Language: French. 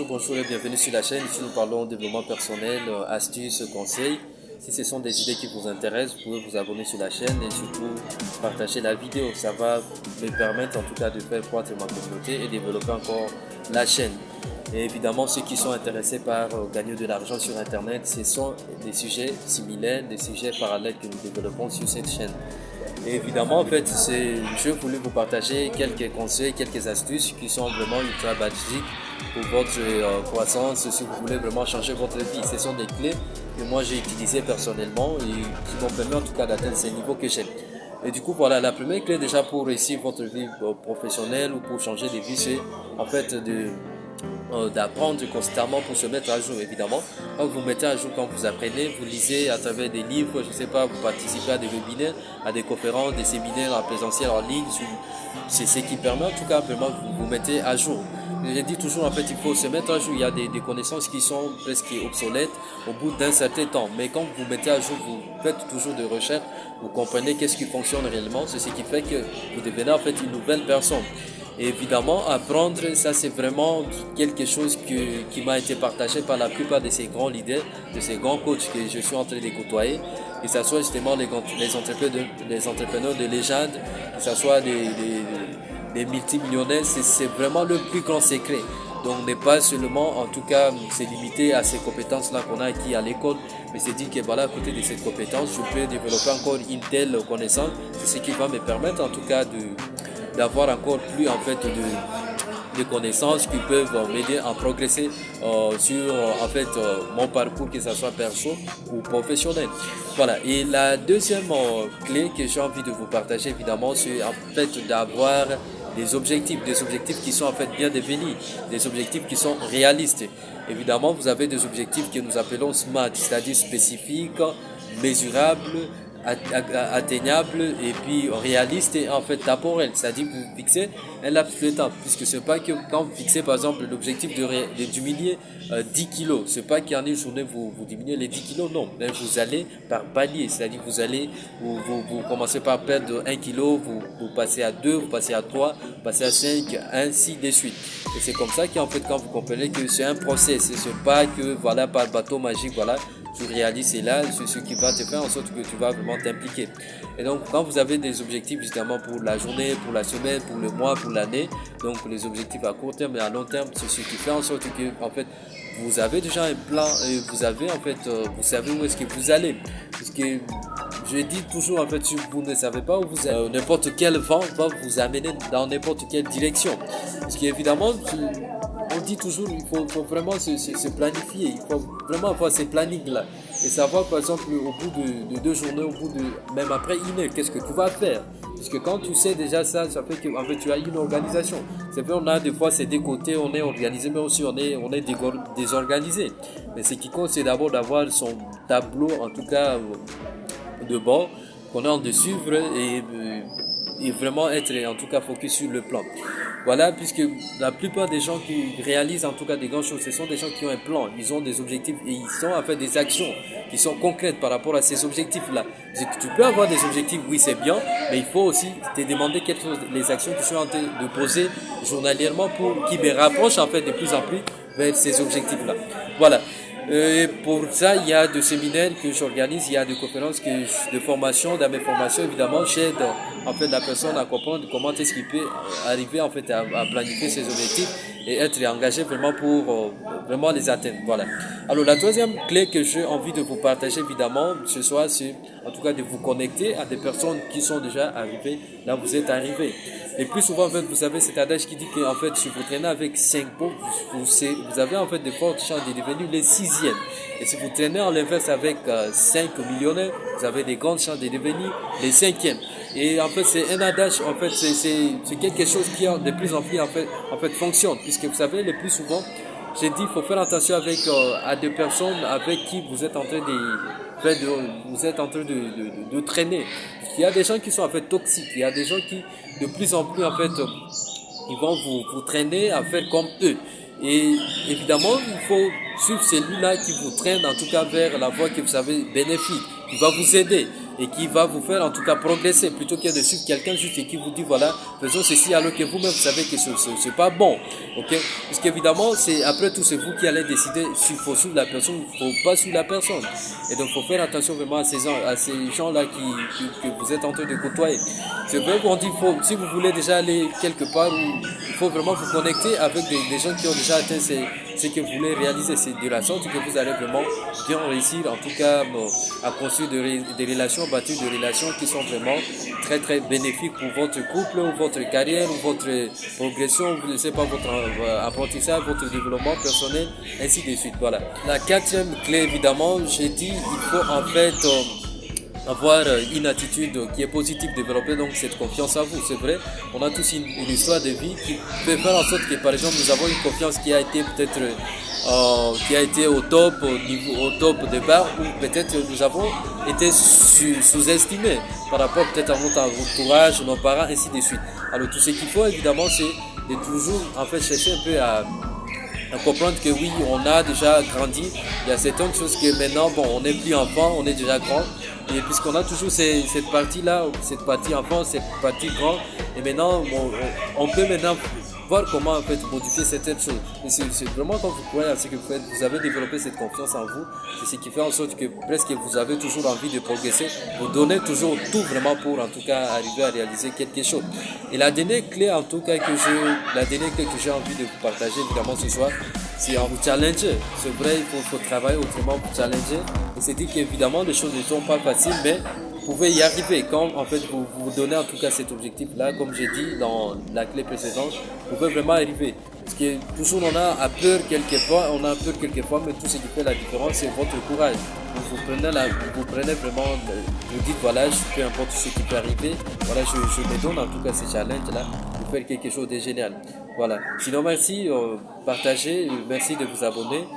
bonjour et bienvenue sur la chaîne. Ici nous parlons développement personnel, astuces, conseils. Si ce sont des idées qui vous intéressent, vous pouvez vous abonner sur la chaîne et surtout partager la vidéo. Ça va me permettre en tout cas de faire croître ma communauté et développer encore la chaîne. Et évidemment, ceux qui sont intéressés par gagner de l'argent sur Internet, ce sont des sujets similaires, des sujets parallèles que nous développons sur cette chaîne. Et évidemment, en fait, je voulais vous partager quelques conseils, quelques astuces qui sont vraiment ultra basiques pour votre croissance, si vous voulez vraiment changer votre vie. Ce sont des clés que moi j'ai utilisées personnellement et qui m'ont permis en tout cas d'atteindre ces niveaux que j'ai. Et du coup, voilà, la première clé déjà pour réussir votre vie professionnelle ou pour changer de vie, c'est en fait d'apprendre constamment pour se mettre à jour. Évidemment, quand vous mettez à jour, quand vous apprenez, vous lisez à travers des livres, je ne sais pas, vous participez à des webinaires, à des conférences, des séminaires en présentiel, en ligne, c'est ce qui permet en tout cas vraiment que vous vous mettez à jour. Je dis toujours, en fait, il faut se mettre à jour. Il y a des connaissances qui sont presque obsolètes au bout d'un certain temps. Mais quand vous mettez à jour, vous faites toujours des recherches, vous comprenez qu'est-ce qui fonctionne réellement. C'est ce qui fait que vous devenez en fait une nouvelle personne. Et évidemment, apprendre, ça c'est vraiment quelque chose qui m'a été partagé par la plupart de ces grands leaders, de ces grands coachs que je suis en train de côtoyer. Que ce soit justement les entrepreneurs de légende, que ce soit des multimillionnaires, c'est vraiment le plus grand secret. Donc n'est pas seulement, en tout cas, c'est limité à ces compétences-là qu'on a acquis à l'école, mais c'est dire que voilà, à côté de cette compétence, je peux développer encore une telle connaissance. C'est ce qui va me permettre en tout cas d'avoir encore plus en fait de connaissances qui peuvent m'aider à progresser sur en fait mon parcours, que ce soit perso ou professionnel. Voilà. Et la deuxième clé que j'ai envie de vous partager évidemment, c'est en fait d'avoir des objectifs qui sont en fait bien définis, des objectifs qui sont réalistes. Évidemment, vous avez des objectifs que nous appelons SMART, c'est-à-dire spécifiques, mesurables, atteignable et puis réaliste et en fait temporel, c'est-à-dire que vous fixez un laps de temps, puisque c'est pas que quand vous fixez par exemple l'objectif de diminuer 10 kilos, c'est pas qu'en une journée vous diminuez les 10 kilos, non, mais vous allez par palier, c'est-à-dire vous allez vous commencez par perdre 1 kilo, vous passez à 2, vous passez à 3, vous passez à 5, ainsi de suite. Et c'est comme ça qu'en fait quand vous comprenez que c'est un process, c'est pas que voilà par bateau magique, voilà tu réalises cela, c'est ce qui va te faire en sorte que tu vas vraiment t'impliquer. Et donc, quand vous avez des objectifs justement pour la journée, pour la semaine, pour le mois, pour l'année, donc les objectifs à court terme et à long terme, c'est ce qui fait en sorte que, en fait, vous avez déjà un plan et vous avez en fait, vous savez où est-ce que vous allez. Parce que je dis toujours, en fait, si vous ne savez pas où vous allez, n'importe quel vent va vous amener dans n'importe quelle direction. Parce qu'évidemment, on dit toujours il faut vraiment se planifier, il faut vraiment avoir ces plannings-là et savoir par exemple au bout de 2 journées, au bout de même après une heure, qu'est-ce que tu vas faire. Parce que quand tu sais déjà ça fait que en fait, tu as une organisation. C'est vrai, on a des fois c'est des côtés, on est organisé, mais aussi on est désorganisé. Mais ce qui compte, c'est d'abord d'avoir son tableau, en tout cas de bord, qu'on a de suivre et vraiment être en tout cas focus sur le plan. Voilà, puisque la plupart des gens qui réalisent en tout cas des grandes choses, ce sont des gens qui ont un plan, ils ont des objectifs et ils ont en fait des actions qui sont concrètes par rapport à ces objectifs-là. Tu peux avoir des objectifs, oui c'est bien, mais il faut aussi te demander quelles sont les actions que tu es en train de poser journalièrement pour qui me rapprochent en fait de plus en plus vers ces objectifs-là. Voilà. Pour ça, il y a des séminaires que j'organise, il y a des conférences de formation. Dans mes formations, évidemment, j'aide en fait la personne à comprendre comment est-ce qu'il peut arriver en fait à planifier ses objectifs et être engagé vraiment pour vraiment les atteindre. Voilà. Alors la troisième clé que j'ai envie de vous partager évidemment ce soir, c'est en tout cas de vous connecter à des personnes qui sont déjà arrivées là où vous êtes arrivé. Et plus souvent, en fait, vous savez, cet adage qui dit que en fait, si vous traînez avec 5 pots, vous avez en fait de fortes chances de devenir les 6e. Et si vous traînez en l'inverse avec 5 millionnaires, vous avez des grandes chances de devenir les 5e. Et en fait, c'est un adage, en fait, c'est quelque chose qui de plus en plus en fait fonctionne, puisque vous savez, le plus souvent, j'ai dit, il faut faire attention avec à des personnes avec qui vous êtes en train de traîner. Il y a des gens qui sont en fait toxiques, il y a des gens qui de plus en plus en fait ils vont vous traîner à faire comme eux. Et évidemment, il faut suivre celui-là qui vous traîne en tout cas vers la voie que vous savez bénéfique, qui va vous aider. et qui va vous faire en tout cas progresser plutôt que de suivre quelqu'un juste et qui vous dit voilà, faisons ceci alors que vous-même vous savez que c'est pas bon. Ok? Parce qu'évidemment, après tout, c'est vous qui allez décider s'il faut suivre la personne ou il ne faut pas suivre la personne. Et donc, il faut faire attention vraiment à ces gens-là que vous êtes en train de côtoyer. C'est vrai qu'on dit, si vous voulez déjà aller quelque part, il faut vraiment vous connecter avec des gens qui ont déjà atteint ce que vous voulez réaliser. C'est de la sorte que vous allez vraiment bien réussir, en tout cas, à construire des relations, bâtir des relations qui sont vraiment très très bénéfiques pour votre couple, ou votre carrière, ou votre progression, je ne sais pas, votre apprentissage, votre développement personnel, ainsi de suite. Voilà. La quatrième clé, évidemment, j'ai dit, il faut en fait avoir une attitude qui est positive, développer donc cette confiance en vous. C'est vrai, on a tous une histoire de vie qui peut faire en sorte que par exemple nous avons une confiance qui a été peut-être qui a été au top départ, ou peut-être nous avons été sous-estimés par rapport peut-être à notre entourage, nos parents, ainsi de suite. Alors tout ce qu'il faut évidemment, c'est de toujours en fait chercher un peu à comprendre que oui, on a déjà grandi. Il y a certaines choses que maintenant, bon, on n'est plus enfant, on est déjà grand. Et puisqu'on a toujours cette partie-là, cette partie enfant, cette partie grand, et maintenant, on peut maintenant voir comment en fait modifier certaines choses. Et c'est vraiment quand vous croyez à ce que vous faites, vous avez développé cette confiance en vous, c'est ce qui fait en sorte que presque vous avez toujours envie de progresser, vous donnez toujours tout vraiment pour en tout cas arriver à réaliser quelque chose. Et la dernière clé en tout cas que j'ai envie de vous partager évidemment ce soir, c'est en vous challenger. C'est vrai, il faut travailler autrement, vous challenger. Et c'est dit qu'évidemment les choses ne sont pas faciles, mais vous pouvez y arriver quand en fait vous donnez en tout cas cet objectif là, comme j'ai dit dans la clé précédente, vous pouvez vraiment arriver. Parce que toujours on a peur quelquefois, mais tout ce qui fait la différence c'est votre courage. Vous prenez vraiment, vous dites voilà, peu importe ce qui peut arriver, voilà, je me donne en tout cas ce challenge là pour faire quelque chose de génial. Voilà. Sinon merci, partagez, merci de vous abonner.